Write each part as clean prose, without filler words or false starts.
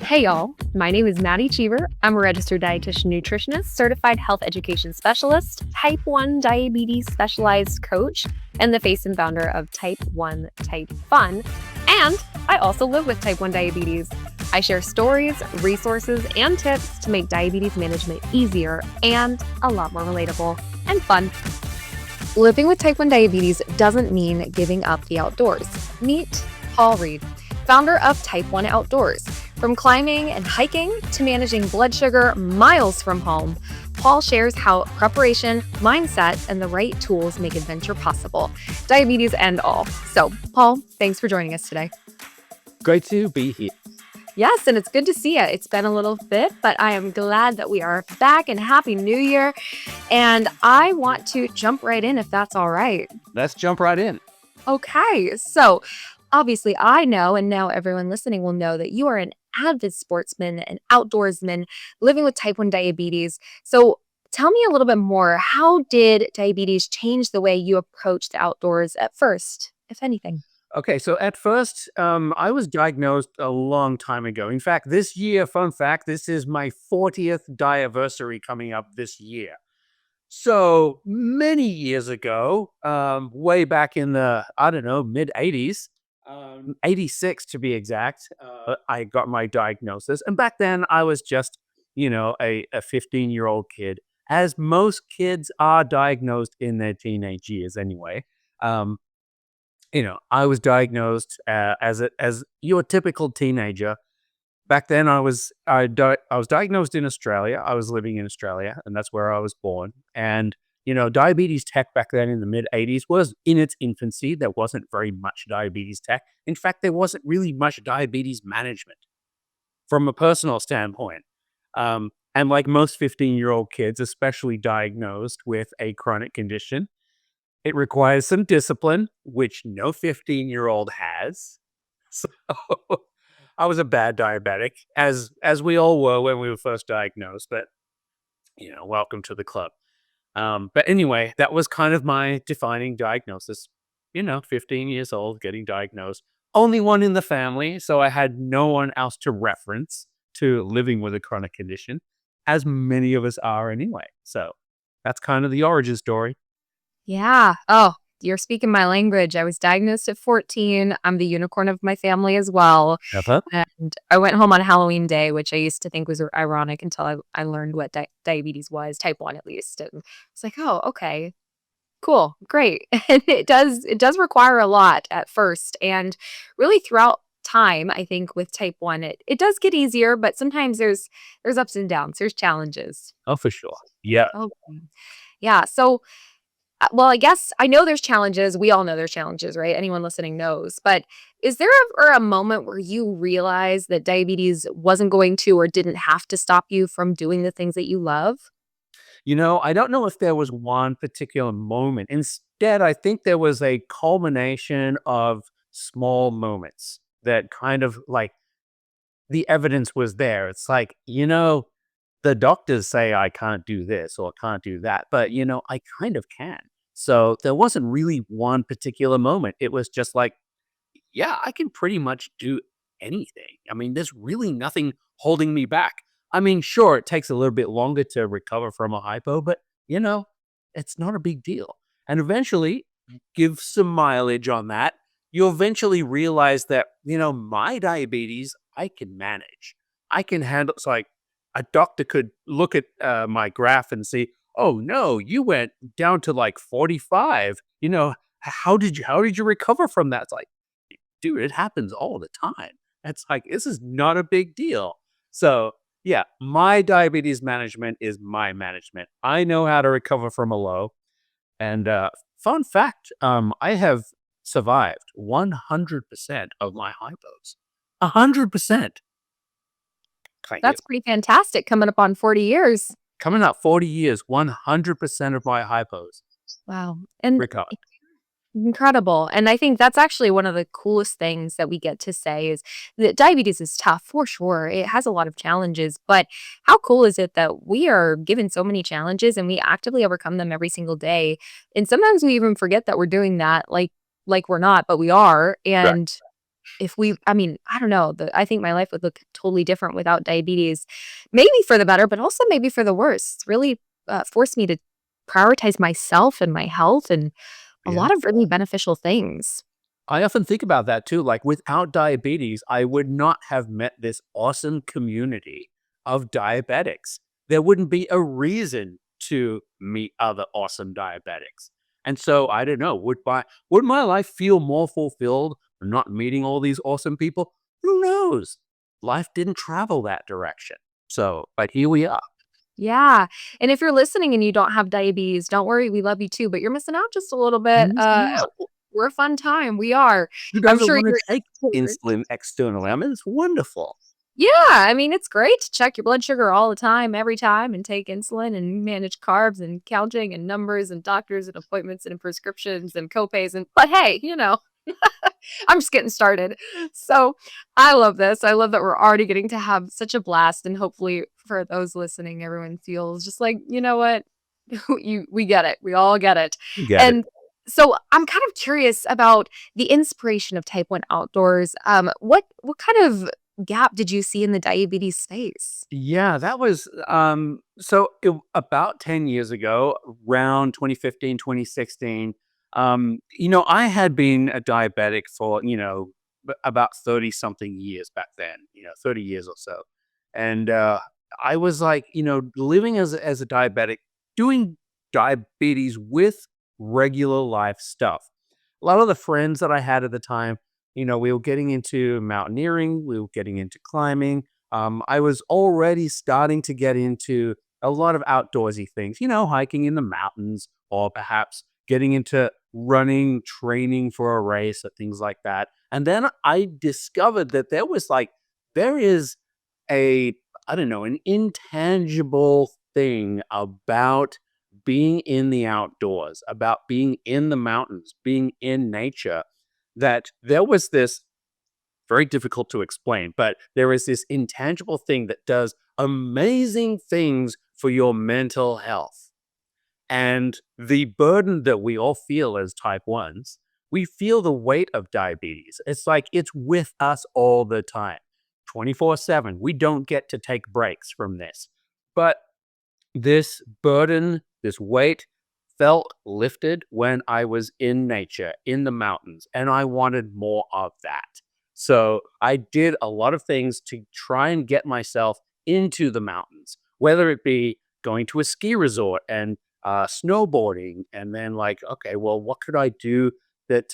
Hey y'all, my name is Madi Cheever. I'm a registered dietitian nutritionist, certified health education specialist, type 1 diabetes specialized coach, and the face and founder of Type 1 Type Fun. And I also live with type 1 diabetes. I share stories, resources, and tips to make diabetes management easier and a lot more relatable and fun. Living with type 1 diabetes doesn't mean giving up the outdoors. Meet Paul Reid, founder of Type 1 Outdoors. From climbing and hiking to managing blood sugar miles from home, Paul shares how preparation, mindset, and the right tools make adventure possible, diabetes and all. So, Paul, thanks for joining us today. Great to be here. Yes, and it's good to see you. It's been a little bit, but I am glad that we are back, and Happy New Year. And I want to jump right in if that's all right. Let's jump right in. Okay, so obviously I know, and now everyone listening will know, that you are an avid sportsman and outdoorsman living with type 1 diabetes. So tell me a little bit more. How did diabetes change the way you approach the outdoors at first, if anything? Okay, so at first, I was diagnosed a long time ago. In fact, this year, fun fact, this is my 40th diaversary coming up this year. So many years ago, way back in the, I don't know, mid 80s, 86 to be exact, I got my diagnosis. And back then I was just, a 15-year-old kid, as most kids are diagnosed in their teenage years anyway. Um, I was diagnosed as your typical teenager. Back then, I was diagnosed in Australia. I was living in Australia, and that's where I was born. And diabetes tech back then in the mid '80s was in its infancy. There wasn't very much diabetes tech. In fact, there wasn't really much diabetes management from a personal standpoint. And like most 15-year-old kids, especially diagnosed with a chronic condition, it requires some discipline, which no 15-year-old has. So I was a bad diabetic, as we all were when we were first diagnosed. But welcome to the club. But anyway, that was kind of my defining diagnosis. 15 years old, getting diagnosed. Only one in the family, so I had no one else to reference to living with a chronic condition, as many of us are anyway. So that's kind of the origin story. Yeah. Oh, you're speaking my language. I was diagnosed at 14. I'm the unicorn of my family as well. Uh-huh. And I went home on Halloween Day, which I used to think was ironic until I learned what diabetes was, type 1 at least. And it's like, oh, okay, cool, great. And it does require a lot at first. And really throughout time, I think with type 1, it does get easier, but sometimes there's ups and downs, there's challenges. Oh, for sure. Yeah. Okay. Yeah. So well, I guess I know there's challenges. We all know there's challenges, right? Anyone listening knows. But is there ever a moment where you realized that diabetes wasn't going to or didn't have to stop you from doing the things that you love? I don't know if there was one particular moment. Instead, I think there was a culmination of small moments that kind of like the evidence was there. It's like, the doctors say I can't do this or can't do that, but, I kind of can. So there wasn't really one particular moment. It was just like, yeah, I can pretty much do anything. I mean, there's really nothing holding me back. I mean, sure, it takes a little bit longer to recover from a hypo, but it's not a big deal. And eventually, give some mileage on that. You'll eventually realize that, my diabetes, I can manage. I can handle. So, like, a doctor could look at my graph and see, oh no, you went down to like 45. How did you recover from that? It's like, dude, it happens all the time. It's like, this is not a big deal. So, yeah, my diabetes management is my management. I know how to recover from a low. And fun fact, I have survived 100% of my hypos. 100%. Thank you. That's pretty fantastic coming up on 40 years. Coming up 40 years, 100% of my hypos Wow. And recovered. incredible. And I think that's actually one of the coolest things that we get to say is that diabetes is tough for sure. It has a lot of challenges, but how cool is it that we are given so many challenges and we actively overcome them every single day? And sometimes we even forget that we're doing that, like we're not, but we are. Right. And if we I mean, I don't know, I think my life would look totally different without diabetes. Maybe for the better, but also maybe for the worse. It's really, forced me to prioritize myself and my health and a Yeah. lot of really beneficial things. I often think about that too. Like without diabetes, I would not have met this awesome community of diabetics. There wouldn't be a reason to meet other awesome diabetics. And so I don't know, would my life feel more fulfilled not meeting all these awesome people? Who knows? Life didn't travel that direction. So, but here we are. Yeah, and if you're listening and you don't have diabetes, don't worry, we love you too, but you're missing out just a little bit. You missing out. We're a fun time, we are. You I'm don't sure want to you're take experts. insulin externally. I mean, it's wonderful. Yeah, I mean, it's great to check your blood sugar all the time, every time, and take insulin and manage carbs and counting and numbers and doctors and appointments and prescriptions and copays but hey, I'm just getting started. So, I love this. I love that we're already getting to have such a blast, and hopefully for those listening, everyone feels just like, "You know what? We get it. We all get it." You get it. And so I'm kind of curious about the inspiration of Type 1 outdoors. What kind of gap did you see in the diabetes space? Yeah, that was about 10 years ago, around 2015, 2016. I had been a diabetic for, about 30 something years back then, 30 years or so. And I was like, living as a diabetic, doing diabetes with regular life stuff. A lot of the friends that I had at the time, we were getting into mountaineering, we were getting into climbing. I was already starting to get into a lot of outdoorsy things, hiking in the mountains or perhaps getting into running, training for a race or things like that. And then I discovered that there is a, I don't know, an intangible thing about being in the outdoors, about being in the mountains, being in nature, that there was this very difficult to explain, but there is this intangible thing that does amazing things for your mental health. And the burden that we all feel as type 1s, we feel the weight of diabetes. It's like it's with us all the time, 24/7. We don't get to take breaks from this. But this burden, this weight felt lifted when I was in nature, in the mountains, and I wanted more of that. So I did a lot of things to try and get myself into the mountains, whether it be going to a ski resort and snowboarding, and then like, okay, well, what could I do that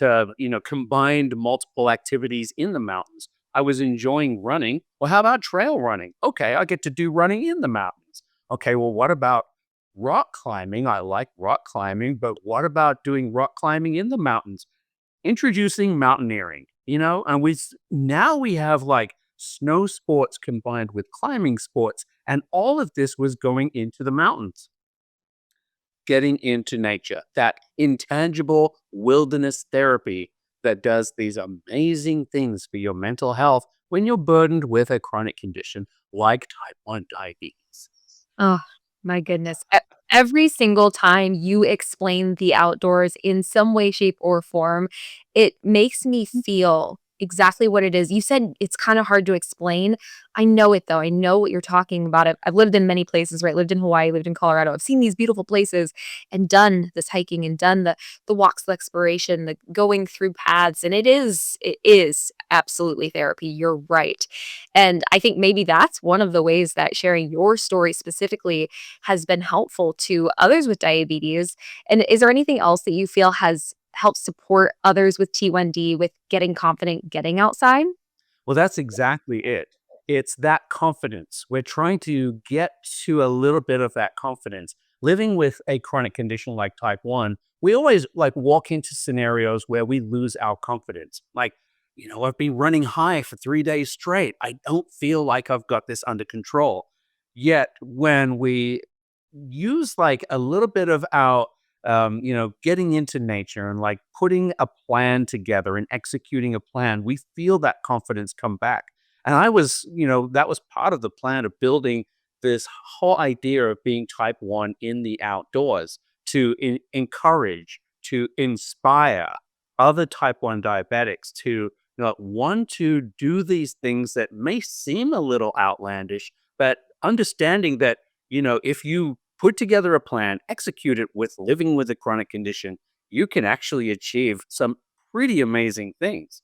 combined multiple activities in the mountains? I was enjoying running. Well, how about trail running? Okay, I get to do running in the mountains. Okay, well, what about rock climbing? I like rock climbing, but what about doing rock climbing in the mountains? Introducing mountaineering, and now we have like snow sports combined with climbing sports, and all of this was going into the mountains, getting into nature, that intangible wilderness therapy that does these amazing things for your mental health when you're burdened with a chronic condition like type 1 diabetes. Oh, my goodness. Every single time you explain the outdoors in some way, shape, or form, it makes me feel exactly what it is. You said it's kind of hard to explain. I know it though. I know what you're talking about. I've lived in many places, right? Lived in Hawaii, lived in Colorado. I've seen these beautiful places and done this hiking and done the walks, the exploration, the going through paths. And it is absolutely therapy. You're right. And I think maybe that's one of the ways that sharing your story specifically has been helpful to others with diabetes. And is there anything else that you feel has helped support others with T1D with getting confident getting outside? Well, that's exactly it. It's that confidence. We're trying to get to a little bit of that confidence. Living with a chronic condition like type 1, we always like walk into scenarios where we lose our confidence. Like, I've been running high for 3 days straight. I don't feel like I've got this under control. Yet when we use like a little bit of our getting into nature and like putting a plan together and executing a plan, we feel that confidence come back. And that was part of the plan of building this whole idea of being type 1 in the outdoors to encourage, to inspire other type 1 diabetics to want to do these things that may seem a little outlandish, but understanding that, if you put together a plan, execute it with living with a chronic condition, you can actually achieve some pretty amazing things.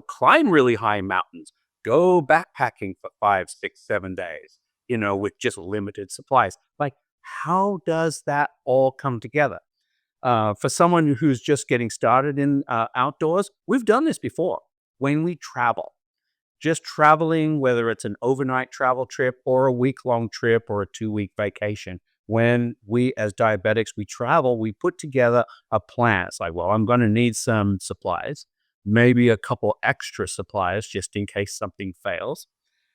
Climb really high mountains, go backpacking for 5, 6, 7 days, with just limited supplies. Like, how does that all come together? For someone who's just getting started in outdoors, we've done this before. When we travel, just traveling, whether it's an overnight travel trip or a week-long trip or a 2-week vacation, when we as diabetics, we travel, we put together a plan. It's like, well, I'm going to need some supplies, maybe a couple extra supplies just in case something fails.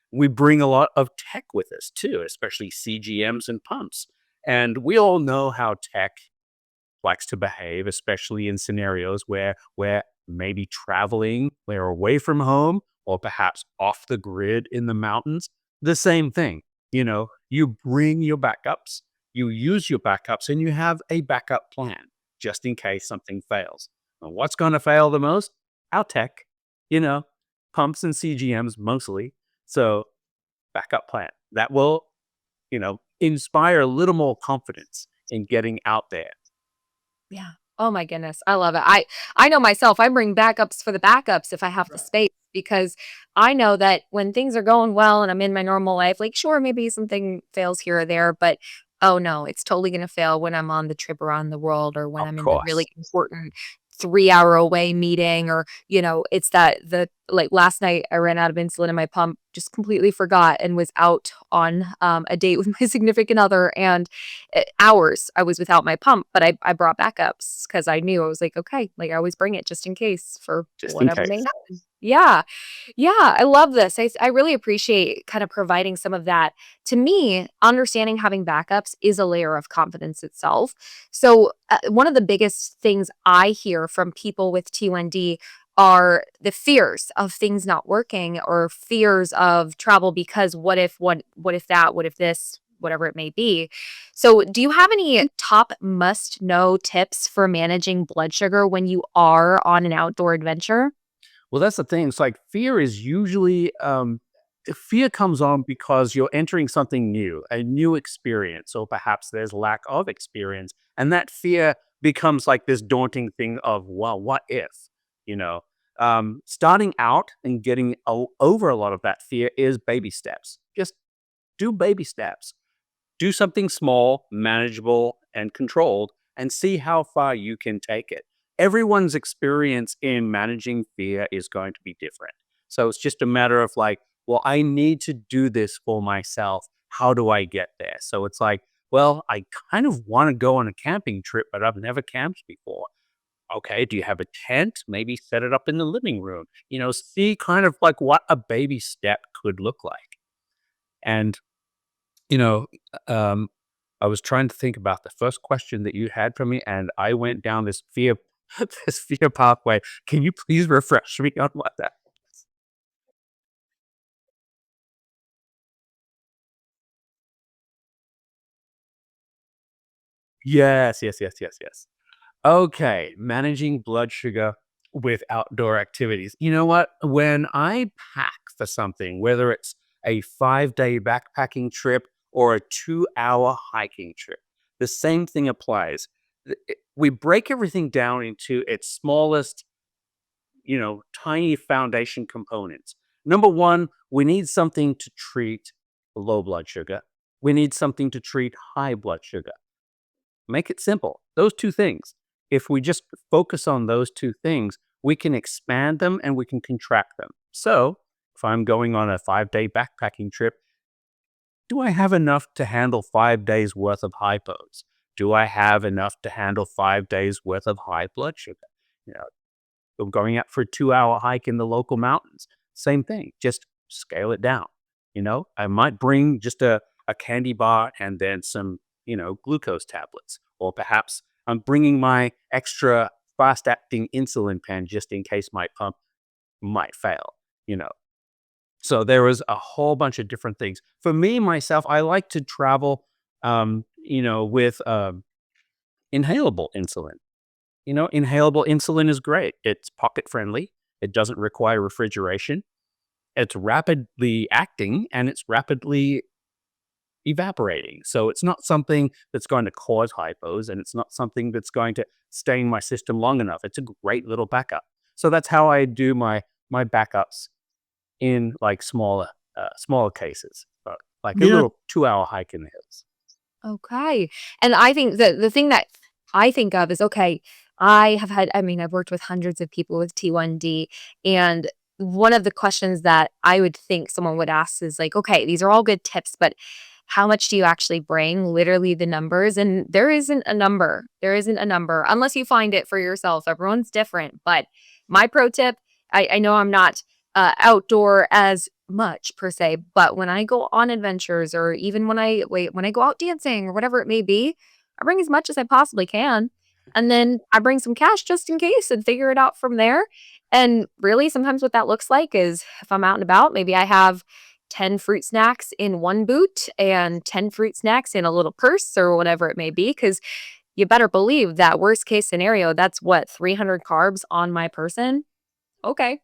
We bring a lot of tech with us too, especially CGMs and pumps. And we all know how tech likes to behave, especially in scenarios where we're maybe traveling, we're away from home, or perhaps off the grid in the mountains. The same thing. You bring your backups, you use your backups, and you have a backup plan just in case something fails. And what's going to fail the most? Our tech, you know, pumps and CGMs mostly. So, backup plan that will, inspire a little more confidence in getting out there. Yeah. Oh my goodness, I love it. I know myself, I bring backups for the backups if I have the Right. space because I know that when things are going well and I'm in my normal life, like sure, maybe something fails here or there, but oh no, it's totally gonna fail when I'm on the trip around the world or when Of I'm in the really course. important 3 hour away meeting or, it's that the like last night I ran out of insulin in my pump, just completely forgot and was out on a date with my significant other and hours I was without my pump, but I brought backups because I knew I was like, "Okay," like, I always bring it just in case for Just in whatever may case. happen. Yeah. Yeah, I love this. I really appreciate kind of providing some of that. To me, understanding having backups is a layer of confidence itself. So, one of the biggest things I hear from people with T1D are the fears of things not working or fears of travel because what if that, what if this, whatever it may be. So, do you have any top must know tips for managing blood sugar when you are on an outdoor adventure? Well, that's the thing. It's like fear is usually fear comes on because you're entering something new, a new experience, or perhaps there's lack of experience, and that fear becomes like this daunting thing of, well, what if? You know, Starting out and getting over a lot of that fear is baby steps. Just do baby steps. Do something small, manageable, and controlled, and see how far you can take it. Everyone's experience in managing fear is going to be different. So it's just a matter of like, well, I need to do this for myself. How do I get there? So it's like, well, I kind of want to go on a camping trip, but I've never camped before. Okay, do you have a tent? Maybe set it up in the living room. See kind of like what a baby step could look like. And you know, um, I was trying to think about the first question that you had for me, and I went down this fear this fear pathway. Can you please refresh me on what that? Yes, yes, yes, yes, yes. Okay, managing blood sugar with outdoor activities. You know what? When I pack for something, whether it's a 5-day backpacking trip or a 2-hour hiking trip, the same thing applies. We break everything down into its smallest, tiny foundation components. Number one, we need something to treat low blood sugar. We need something to treat high blood sugar. Make it simple. Those two things. If we just focus on those two things, we can expand them and we can contract them. So, if I'm going on a 5-day backpacking trip, do I have enough to handle 5 days worth of hypos? Do I have enough to handle 5 days worth of high blood sugar? You know, I'm going out for a 2-hour hike in the local mountains. Same thing, just scale it down. I might bring just a candy bar and then some, glucose tablets. Or perhaps I'm bringing my extra fast acting insulin pen just in case my pump might fail, you know. So there was a whole bunch of different things. For me, myself, I like to travel, with inhalable insulin. Inhalable insulin is great. It's pocket friendly. It doesn't require refrigeration. It's rapidly acting and it's rapidly evaporating. So it's not something that's going to cause hypos, and it's not something that's going to stay in my system long enough. It's a great little backup. So that's how I do my backups in like smaller cases, but like a Yeah. little 2-hour hike in the hills. Okay. And I think the thing that I think of is, okay, I mean, I've worked with hundreds of people with T1D, and one of the questions that I would think someone would ask is like, okay, these are all good tips, but how much do you actually bring? Literally the numbers. And there isn't a number. There isn't a number unless you find it for yourself. Everyone's different. But my pro tip, I know I'm not outdoor as much per se, but when I go on adventures or even when I go out dancing or whatever it may be, I bring as much as I possibly can. And then I bring some cash just in case and figure it out from there. And really, sometimes what that looks like is if I'm out and about, maybe I have 10 fruit snacks in one boot and 10 fruit snacks in a little purse or whatever it may be. Cause you better believe that worst case scenario, that's what, 300 carbs on my person. Okay,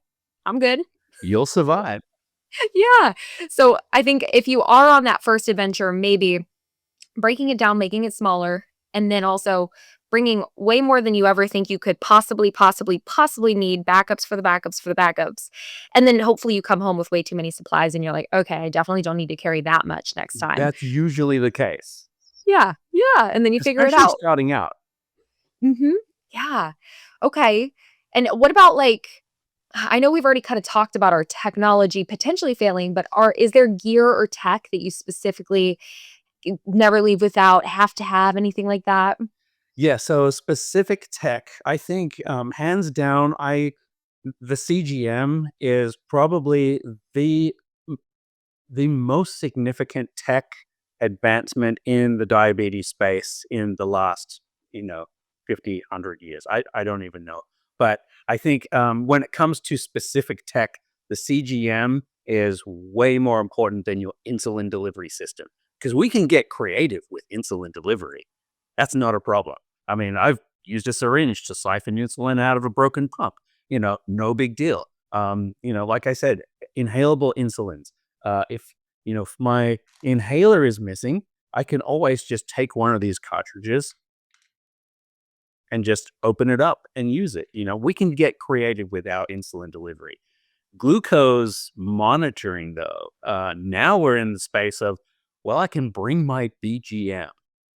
I'm good. You'll survive. Yeah. So I think if you are on that first adventure, maybe breaking it down, making it smaller, and then also bringing way more than you ever think you could possibly need, backups for the backups for the backups. And then hopefully you come home with way too many supplies and you're like, okay, I definitely don't need to carry that much next time. That's usually the case, Yeah. Yeah. And then you figure it especially out. starting out. Mhm. Yeah. Okay. And what about, like, I know we've already kinda talked about our technology potentially failing, but is there gear or tech that you specifically never leave without, have to have, anything like that? Yeah, so specific tech, I think, hands down, I the CGM is probably the the most significant tech advancement in the diabetes space in the last, 50, 100 years. I don't even know. But I think when it comes to specific tech, the CGM is way more important than your insulin delivery system because we can get creative with insulin delivery. That's not a problem. I mean, I've used a syringe to siphon insulin out of a broken pump. No big deal. Like I said, inhalable insulins. If my inhaler is missing, I can always just take one of these cartridges and just open it up and use it. We can get creative with our insulin delivery. Glucose monitoring, though, now we're in the space of, well, I can bring my BGM,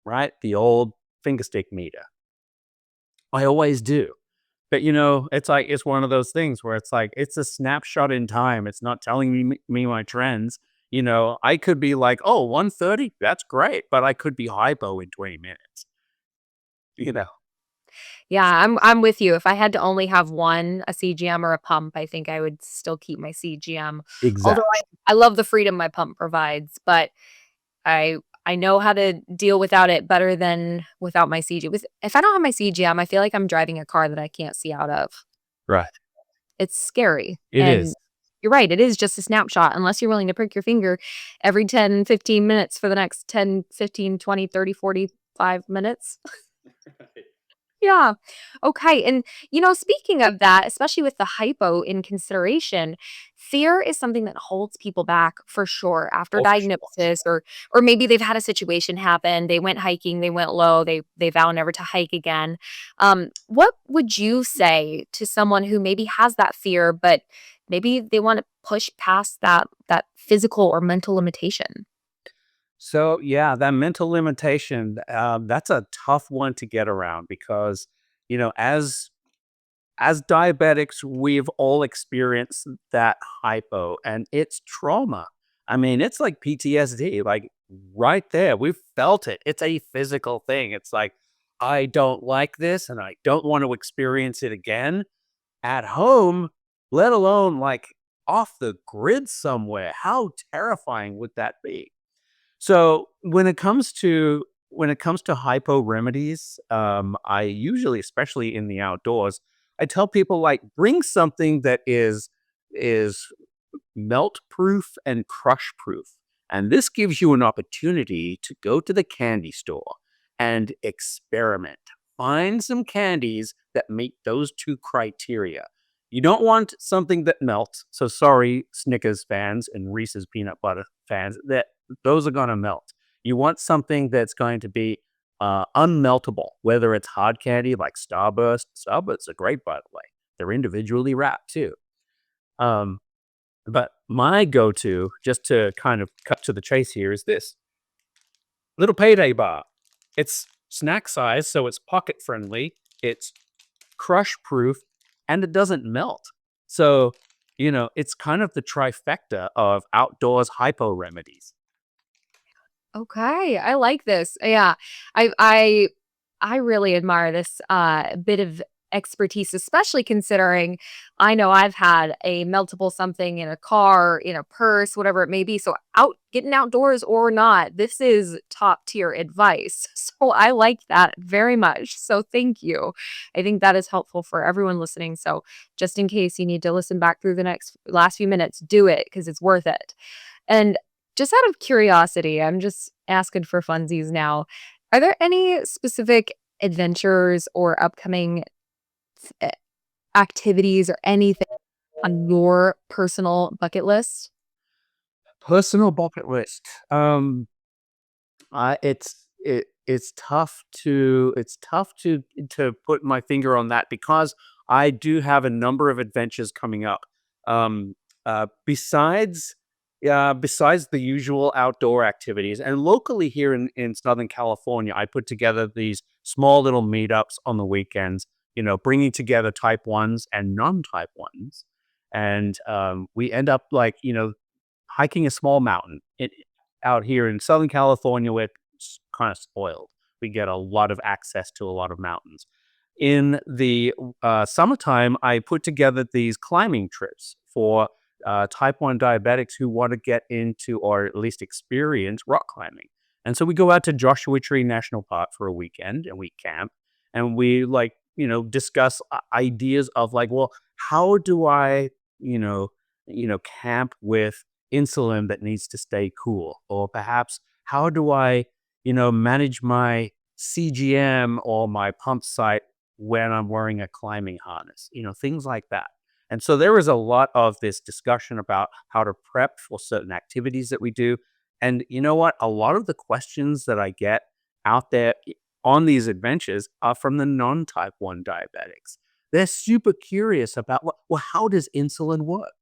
right? The old fingerstick meter. I always do. But it's one of those things where it's like it's a snapshot in time. It's not telling me my trends. I could be like, oh, 130, that's great, but I could be hypo in 20 minutes. You know, Yeah, I'm with you. If I had to only have one, a CGM or a pump, I think I would still keep my CGM. Although exactly. I love the freedom my pump provides, but I know how to deal without it better than without my CG with if I don't have my CGM, I feel like I'm driving a car that I can't see out of. Right. It's scary, It and is. you're right, it is just a snapshot unless you're willing to prick your finger every 10, 15 minutes for the next 10, 15, 20, 30, 45 minutes. Yeah. Okay. And, speaking of that, especially with the hypo in consideration, fear is something that holds people back for sure after Oh, for sure. diagnosis or maybe they've had a situation happen. They went hiking, they went low, they vow never to hike again. What would you say to someone who maybe has that fear, but maybe they want to push past that physical or mental limitation? So yeah, that mental limitation, that's a tough one to get around because, as diabetics, we've all experienced that hypo and it's trauma. I mean, it's like PTSD, like right there. We've felt it. It's a physical thing. It's like, I don't like this and I don't want to experience it again at home, let alone like off the grid somewhere. How terrifying would that be? So when it comes to hypo remedies, I usually, especially in the outdoors, I tell people like bring something that is melt proof and crush proof. And this gives you an opportunity to go to the candy store and experiment. Find some candies that meet those two criteria. You don't want something that melts. So sorry, Snickers fans and Reese's peanut butter fans, that those are going to melt. You want something that's going to be unmeltable, whether it's hard candy like Starburst. Starbursts are great, by the way. They're individually wrapped too. Um, but my go-to, just to kind of cut to the chase here, is this little payday bar. It's snack size, so it's pocket friendly. It's crush proof, and it doesn't melt. So, it's kind of the trifecta of outdoors hypo remedies. Okay, I like this. Yeah. I really admire this bit of expertise, especially considering I know I've had a meltable something in a car, in a purse, whatever it may be. So out getting outdoors or not, this is top tier advice. So I like that very much. So thank you. I think that is helpful for everyone listening. So just in case you need to listen back through the next last few minutes, do it because it's worth it. And just out of curiosity, I'm just asking for funsies now. Are there any specific adventures or upcoming eh, activities or anything on your personal bucket list? Personal bucket list. It's tough to put my finger on that because I do have a number of adventures coming up. Um, besides the usual outdoor activities, and locally here in Southern California, I put together these small little meetups on the weekends. Bringing together type ones and non-type ones, and we end up like hiking a small mountain. Out here in Southern California, we're kind of spoiled. We get a lot of access to a lot of mountains. In the summertime, I put together these climbing trips for type 1 diabetics who want to get into or at least experience rock climbing. And so we go out to Joshua Tree National Park for a weekend and we camp and we discuss ideas of like, well, how do I, you know, camp with insulin that needs to stay cool? Or perhaps how do I, manage my CGM or my pump site when I'm wearing a climbing harness, things like that. And so there is a lot of this discussion about how to prep for certain activities that we do. And you know what? A lot of the questions that I get out there on these adventures are from the non type 1 diabetics. They're super curious about well, how does insulin work?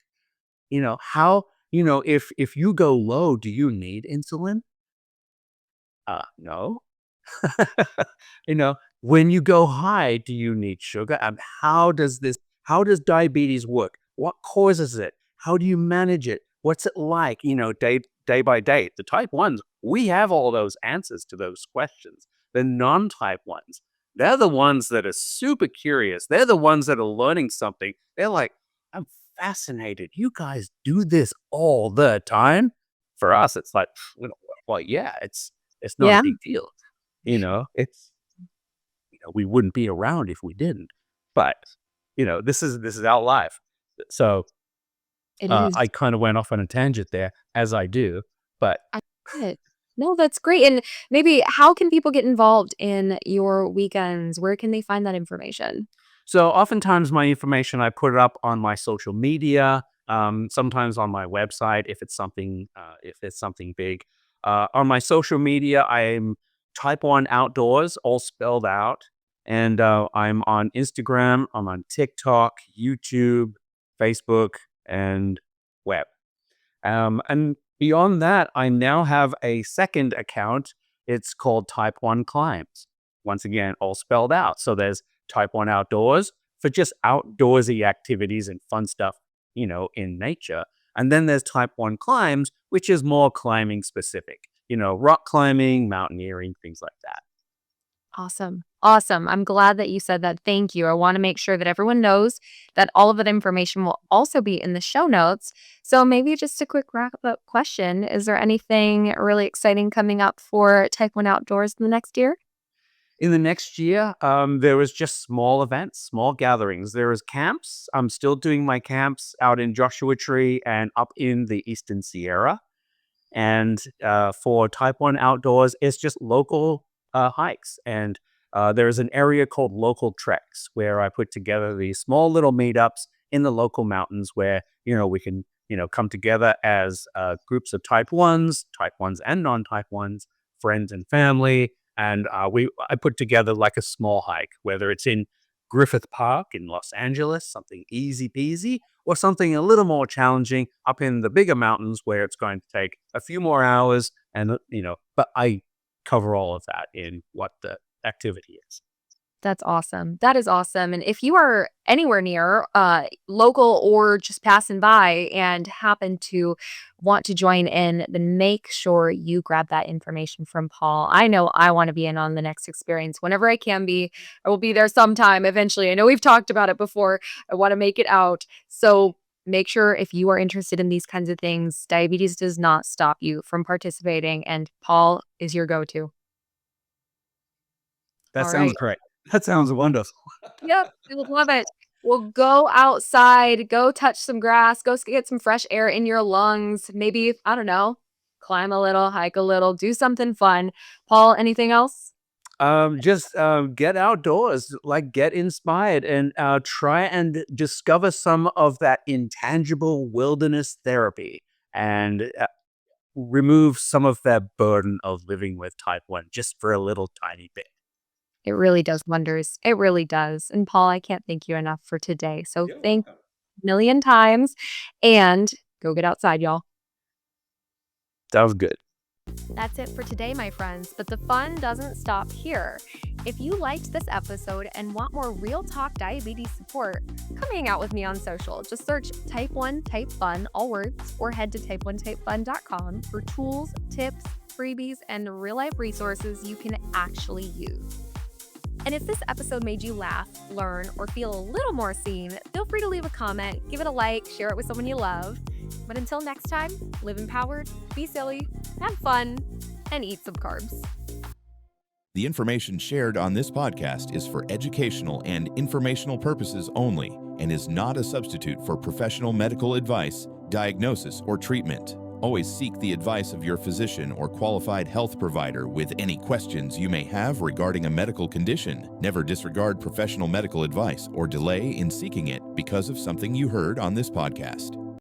How, if you go low, do you need insulin? No. You know, when you go high, do you need sugar? And how does diabetes work? What causes it? How do you manage it? What's it like, day by day? The type ones, we have all those answers to those questions. The non-type ones, they're the ones that are super curious. They're the ones that are learning something. They're like, I'm fascinated. You guys do this all the time. For us, it's like, well, yeah, it's not a Yeah, big deal. It's we wouldn't be around if we didn't. But this is our life. So it is. I kind of went off on a tangent there, as I do. But I love it. No, that's great. And maybe how can people get involved in your weekends? Where can they find that information? so oftentimes my information I put it up on my social media, sometimes on my website if it's something big. On my social media, I'm Type One Outdoors, all spelled out, and I'm on Instagram. I'm on TikTok, YouTube, Facebook, and web. And beyond that, I now have a second account. It's called Type 1 Climbs. Once again, all spelled out. So there's Type 1 Outdoors for just outdoorsy activities and fun stuff, in nature. And then there's Type 1 Climbs, which is more climbing specific, rock climbing, mountaineering, things like that. Awesome. Awesome. I'm glad that you said that. Thank you. I want to make sure that everyone knows that all of that information will also be in the show notes. So maybe just a quick wrap up question. Is there anything really exciting coming up for Type 1 Outdoors in the next year? In the next year, there was just small events, small gatherings. There was camps. I'm still doing my camps out in Joshua Tree and up in the Eastern Sierra. And for Type 1 Outdoors, it's just local hikes. And there's an area called Local Treks where I put together these small little meetups. in the local mountains where, we can, come together as groups of type 1s and non-type 1s, friends and family. And I put together like a small hike, whether it's in Griffith Park in Los Angeles, something easy peasy, or something a little more challenging up in the bigger mountains where it's going to take a few more hours. And, but I cover all of that in what the activity is. That's awesome. That is awesome. And if you are anywhere near, local or just passing by and happen to want to join in, then make sure you grab that information from Paul. I know I want to be in on the next experience whenever I can be. I will be there sometime eventually. I know we've talked about it before. I want to make it out. So make sure if you are interested in these kinds of things, diabetes does not stop you from participating. And Paul is your go-to. That All sounds right. great. That sounds wonderful. Yep, I would love it. Well, go outside, go touch some grass, get some fresh air in your lungs. Maybe, I don't know, climb a little, hike a little, do something fun. Paul, anything else? Just get outdoors, like get inspired and try and discover some of that intangible wilderness therapy and remove some of that burden of living with type 1 just for a little tiny bit. It really does wonders. It really does. And Paul, I can't thank you enough for today. So thank you a million times and go get outside, y'all. That was good. That's it for today, my friends, but the fun doesn't stop here. If you liked this episode and want more real talk diabetes support, come hang out with me on social. Just search Type 1 Type Fun, all words, or head to type1typefun.com for tools, tips, freebies, and real-life resources you can actually use. And if this episode made you laugh, learn, or feel a little more seen, feel free to leave a comment, give it a like, share it with someone you love. But until next time, live empowered, be silly, have fun, and eat some carbs. The information shared on this podcast is for educational and informational purposes only and is not a substitute for professional medical advice, diagnosis, or treatment. Always seek the advice of your physician or qualified health provider with any questions you may have regarding a medical condition. Never disregard professional medical advice or delay in seeking it because of something you heard on this podcast.